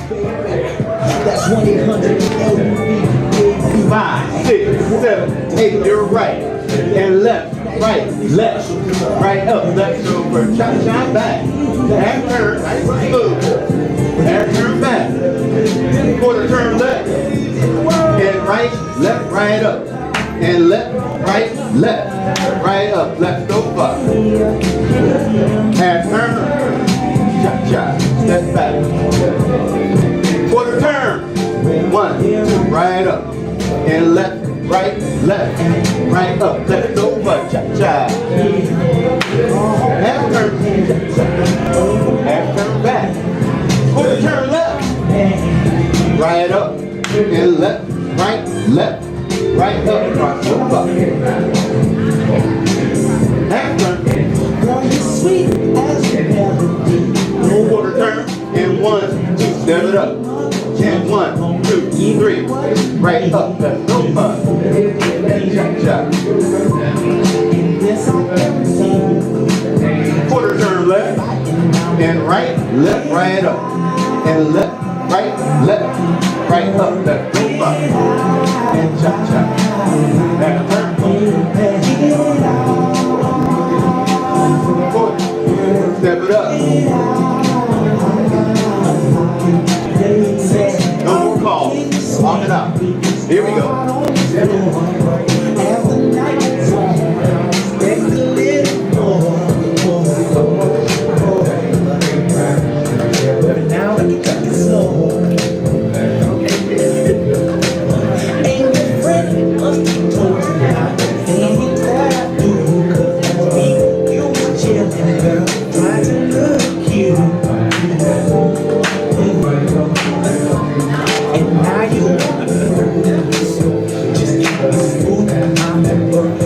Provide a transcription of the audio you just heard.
That's 1-800 5, 6, 7, 8. You're right and left, right, right up, left over, cha-cha back. Half turn, nice and smooth. Half turn back. Quarter turn left. And right, left, right up. And left, right up, left over. Half turn, cha-cha, step back. Quarter turn, 1, 2, right up. And left, right up, left over, cha-cha. Half turn, half turn back. Quarter turn left, right up, and left, right up, cross over. Half turn, sweet as melody. quarter turn, and 1, 2, step it up. And 1, 2, 3, right up, left over. Cha-cha. Quarter turn left, and right up, and left, right up, left over. And cha-cha. Half turn. Quarter. Step it up. No more calls. Walk it out. Here we go. And now you just keep me smooth. I'm